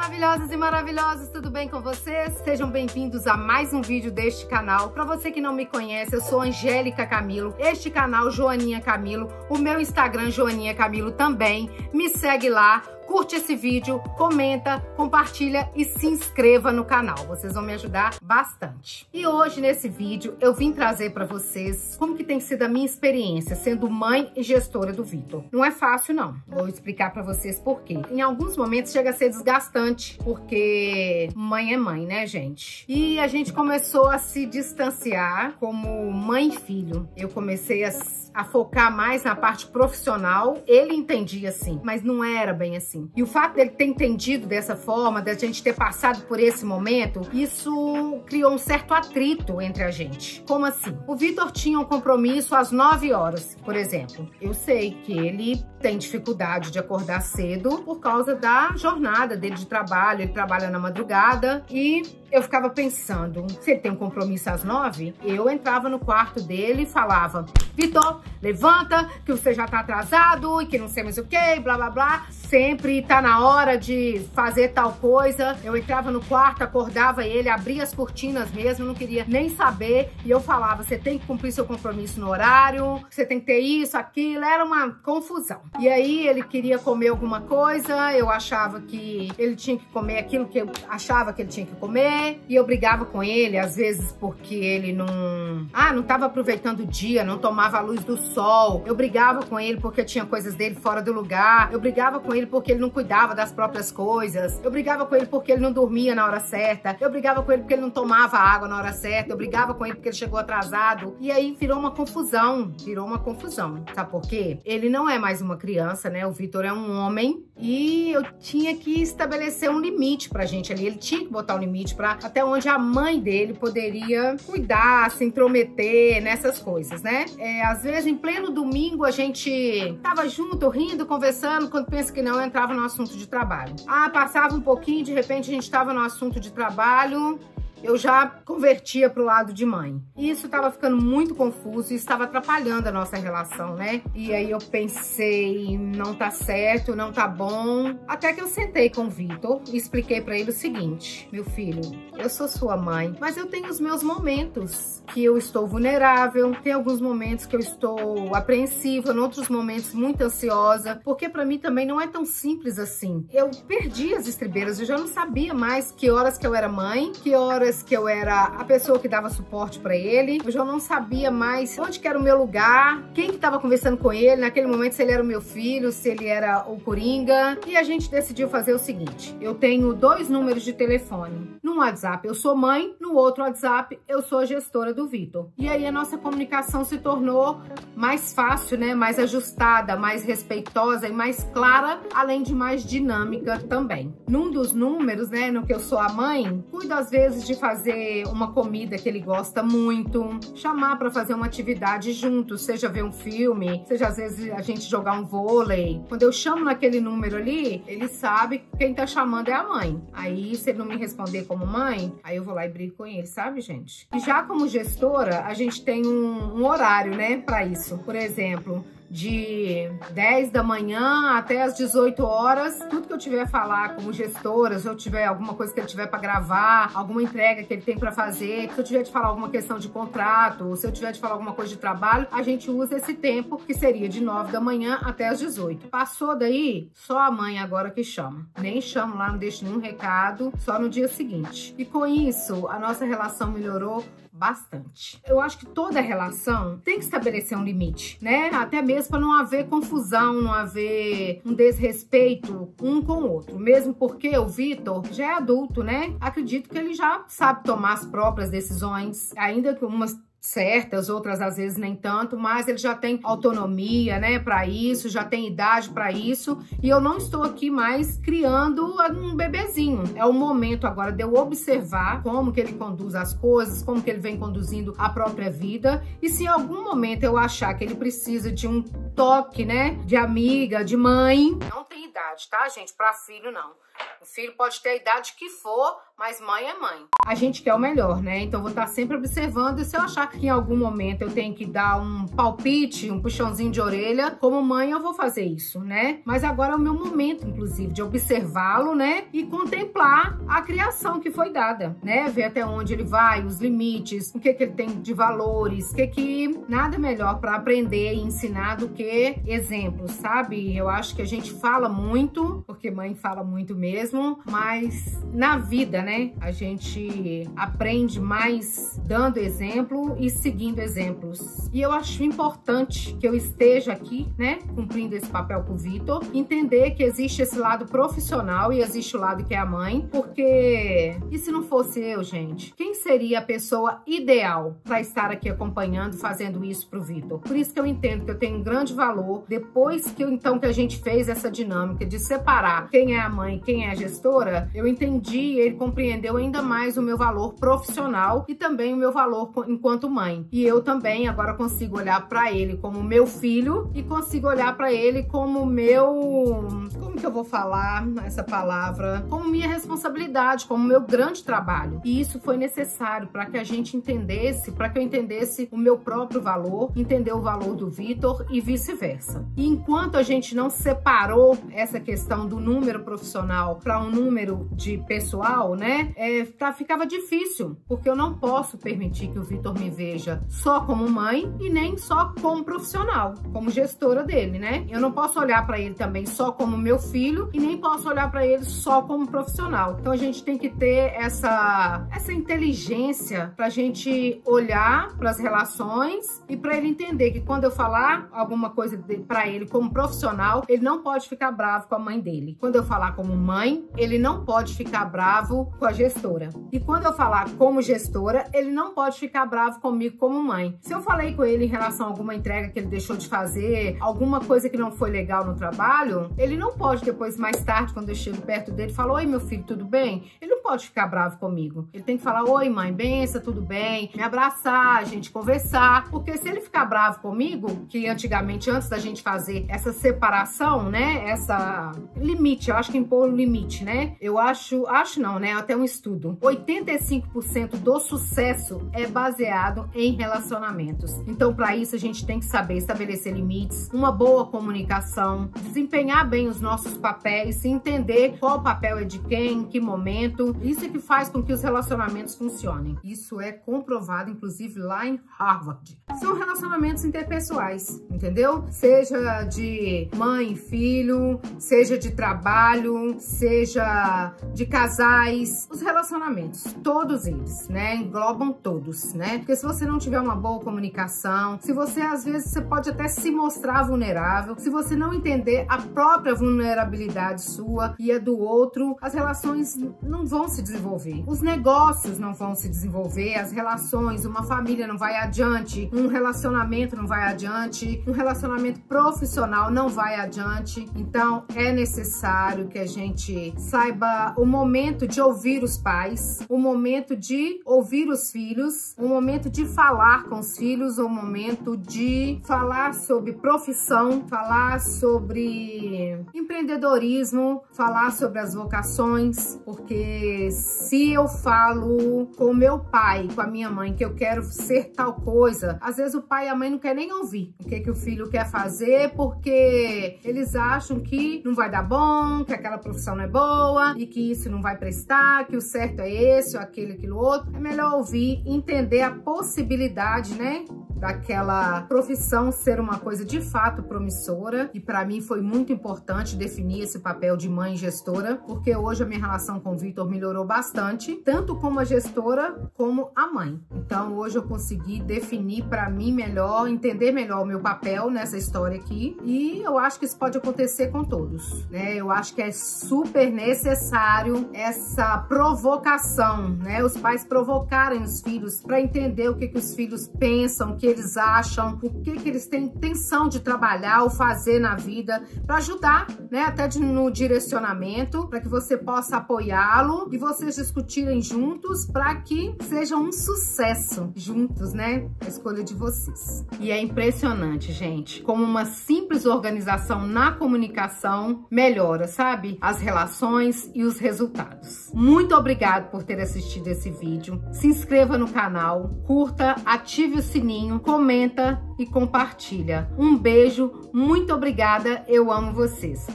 maravilhosas e maravilhosos, tudo bem com vocês? Sejam bem-vindos a mais um vídeo deste canal. Para você que não me conhece, eu sou Angélica Camilo, este canal Joaninha Camilo, o meu Instagram Joaninha Camilo também. Me segue lá, curte esse vídeo, comenta, compartilha e se inscreva no canal. Vocês vão me ajudar bastante. E hoje nesse vídeo eu vim trazer para vocês como que tem sido a minha experiência sendo mãe e gestora do Vitor. Não é fácil não, vou explicar para vocês por quê. Em alguns momentos chega a ser desgastante, porque mãe é mãe, né, gente? E a gente começou a se distanciar como mãe e filho. Eu comecei a focar mais na parte profissional. Ele entendia assim, mas não era bem assim. E o fato dele ter entendido dessa forma, da gente ter passado por esse momento, isso criou um certo atrito entre a gente. Como assim? O Vitor tinha um compromisso às 9 horas, por exemplo. Eu sei que ele tem dificuldade de acordar cedo por causa da jornada dele de trabalho. Ele trabalha na madrugada e eu ficava pensando, se ele tem um compromisso às 9, eu entrava no quarto dele e falava: Vitor, levanta, que você já tá atrasado e que não sei mais o que, blá, blá, blá. Sempre tá na hora de fazer tal coisa. Eu entrava no quarto, acordava ele, abria as cortinas mesmo, não queria nem saber. E eu falava, você tem que cumprir seu compromisso no horário, você tem que ter isso, aquilo. Era uma confusão. E aí ele queria comer alguma coisa, eu achava que ele tinha que comer aquilo que eu achava que ele tinha que comer. E eu brigava com ele, às vezes, porque ele não tava aproveitando o dia, não tomava a luz do sol. Eu brigava com ele porque tinha coisas dele fora do lugar. Eu brigava com ele porque ele não cuidava das próprias coisas. Eu brigava com ele porque ele não dormia na hora certa. Eu brigava com ele porque ele não tomava água na hora certa. Eu brigava com ele porque ele chegou atrasado. E aí virou uma confusão. Sabe por quê? Ele não é mais uma criança, né? O Vitor é um homem e eu tinha que estabelecer um limite pra gente ali. Ele tinha que botar um limite pra até onde a mãe dele poderia cuidar, se intrometer nessas coisas, né? Às vezes, em pleno domingo, a gente tava junto, rindo, conversando. Quando pensa que não, entrava no assunto de trabalho. Passava um pouquinho, de repente a gente tava no assunto de trabalho, eu já convertia pro lado de mãe. E isso tava ficando muito confuso e estava atrapalhando a nossa relação, né? E aí eu pensei, não tá certo, não tá bom. Até que eu sentei com o Vitor e expliquei pra ele o seguinte: meu filho, eu sou sua mãe, mas eu tenho os meus momentos que eu estou vulnerável, tem alguns momentos que eu estou apreensiva, em outros momentos muito ansiosa, porque pra mim também não é tão simples assim. Eu perdi as estribeiras, eu já não sabia mais que horas que eu era mãe, que horas que eu era a pessoa que dava suporte pra ele. Eu já não sabia mais onde que era o meu lugar, quem que tava conversando com ele naquele momento, se ele era o meu filho, se ele era o Coringa. E a gente decidiu fazer o seguinte: eu tenho 2 números de telefone. No WhatsApp eu sou mãe, no outro WhatsApp eu sou a gestora do Vitor. E aí a nossa comunicação se tornou mais fácil, né? Mais ajustada, mais respeitosa e mais clara, além de mais dinâmica também. Num dos números, né, no que eu sou a mãe, cuido às vezes de fazer uma comida que ele gosta muito, chamar para fazer uma atividade juntos, seja ver um filme, seja às vezes a gente jogar um vôlei. Quando eu chamo naquele número ali, ele sabe que quem tá chamando é a mãe. Aí, se ele não me responder como mãe, aí eu vou lá e brigo com ele, sabe, gente? E já como gestora, a gente tem um horário, né, para isso. Por exemplo, de 10 da manhã até as 18 horas, tudo que eu tiver a falar como gestora, se eu tiver alguma coisa que ele tiver para gravar, alguma entrega que ele tem para fazer, se eu tiver de falar alguma questão de contrato, se eu tiver de falar alguma coisa de trabalho, a gente usa esse tempo, que seria de 9 da manhã até as 18. Passou daí, só a mãe agora que chama. Nem chamo lá, não deixo nenhum recado, só no dia seguinte. E com isso, a nossa relação melhorou bastante. Eu acho que toda relação tem que estabelecer um limite, né? Até mesmo para não haver confusão, não haver um desrespeito um com o outro. Mesmo porque o Vitor já é adulto, né? Acredito que ele já sabe tomar as próprias decisões, ainda que umas certas, outras às vezes nem tanto, mas ele já tem autonomia, né, para isso, já tem idade para isso, e eu não estou aqui mais criando um bebezinho. É o momento agora de eu observar como que ele conduz as coisas, como que ele vem conduzindo a própria vida, e se em algum momento eu achar que ele precisa de um toque, né, de amiga, de mãe, não tem idade, tá, gente, para filho não. O filho pode ter a idade que for, mas mãe é mãe. A gente quer o melhor, né? Então eu vou estar sempre observando, e se eu achar que em algum momento eu tenho que dar um palpite, um puxãozinho de orelha, como mãe eu vou fazer isso, né? Mas agora é o meu momento, inclusive, de observá-lo, né? E contemplar a criação que foi dada, né? Ver até onde ele vai, os limites, o que ele tem de valores, que nada melhor para aprender e ensinar do que exemplos, sabe? Eu acho que a gente fala muito, porque mãe fala muito mesmo, mas na vida, né? A gente aprende mais dando exemplo e seguindo exemplos. E eu acho importante que eu esteja aqui, né? Cumprindo esse papel com o Vitor, entender que existe esse lado profissional e existe o lado que é a mãe, porque e se não fosse eu, gente? Quem seria a pessoa ideal para estar aqui acompanhando, fazendo isso pro Vitor? Por isso que eu entendo que eu tenho um grande valor, depois que a gente fez essa dinâmica de separar quem é a mãe e quem é a gestora, eu entendi, ele compreendeu ainda mais o meu valor profissional e também o meu valor enquanto mãe. E eu também agora consigo olhar para ele como meu filho e consigo olhar para ele como meu... Como que eu vou falar essa palavra? Como minha responsabilidade, como meu grande trabalho. E isso foi necessário para que a gente entendesse, para que eu entendesse o meu próprio valor, entender o valor do Vitor e vice-versa. E enquanto a gente não separou essa questão do número profissional para um número de pessoal, né, ficava difícil, porque eu não posso permitir que o Vitor me veja só como mãe e nem só como profissional, como gestora dele, né? Eu não posso olhar para ele também só como meu filho e nem posso olhar para ele só como profissional. Então a gente tem que ter essa inteligência pra gente olhar para as relações e para ele entender que quando eu falar alguma coisa para ele como profissional, ele não pode ficar bravo com a mãe dele. Quando eu falar como mãe, ele não pode ficar bravo com a gestora. E quando eu falar como gestora, ele não pode ficar bravo comigo como mãe. Se eu falei com ele em relação a alguma entrega que ele deixou de fazer, alguma coisa que não foi legal no trabalho, ele não pode depois, mais tarde, quando eu chego perto dele, falar: oi, meu filho, tudo bem? Ele não pode ficar bravo comigo. Ele tem que falar: oi, mãe, benção, tudo bem? Me abraçar, a gente conversar. Porque se ele ficar bravo comigo, que antigamente, antes da gente fazer essa separação, né, essa limite, eu acho que impor um limite, né? Eu acho não, né? Até um estudo. 85% do sucesso é baseado em relacionamentos. Então, para isso, a gente tem que saber estabelecer limites, uma boa comunicação, desempenhar bem os nossos papéis, entender qual papel é de quem, em que momento. Isso é que faz com que os relacionamentos funcionem. Isso é comprovado, inclusive, lá em Harvard. São relacionamentos interpessoais, entendeu? Seja de mãe e filho, seja de trabalho, seja de casais. Os relacionamentos, todos eles, né? Englobam todos, né? Porque se você não tiver uma boa comunicação, se você, às vezes, você pode até se mostrar vulnerável, se você não entender a própria vulnerabilidade sua e a do outro, as relações não vão se desenvolver. Os negócios não vão se desenvolver, as relações, uma família não vai adiante, um relacionamento não vai adiante, um relacionamento profissional não vai adiante. Então, é necessário que a gente saiba o momento de ouvir os pais, o momento de ouvir os filhos, o momento de falar com os filhos, o momento de falar sobre profissão, falar sobre empreendedorismo, falar sobre as vocações, porque se eu falo com o meu pai, com a minha mãe, que eu quero ser tal coisa, às vezes o pai e a mãe não querem nem ouvir o que o filho quer fazer, porque eles acham que não vai dar bom, que aquela profissão não é boa e que isso não vai prestar, que o certo é esse ou aquele, aquilo outro. É melhor ouvir, entender a possibilidade, né, daquela profissão ser uma coisa de fato promissora. E para mim foi muito importante definir esse papel de mãe gestora, porque hoje a minha relação com o Vitor melhorou bastante, tanto como a gestora como a mãe. Então hoje eu consegui definir para mim melhor, entender melhor o meu papel nessa história aqui, e eu acho que isso pode acontecer com todos, né? Eu acho que é super necessário essa provocação, né? Os pais provocarem os filhos para entender o que os filhos pensam, o que eles acham, o que eles têm intenção de trabalhar ou fazer na vida, para ajudar, né, até no direcionamento, para que você possa apoiá-lo e vocês discutirem juntos para que seja um sucesso juntos, né, a escolha de vocês. E é impressionante, gente, como uma simples organização na comunicação melhora, sabe, as relações e os resultados. Muito obrigado por ter assistido esse vídeo. Se inscreva no canal, curta, ative o sininho, comenta e compartilha. Um beijo, muito obrigada, eu amo vocês.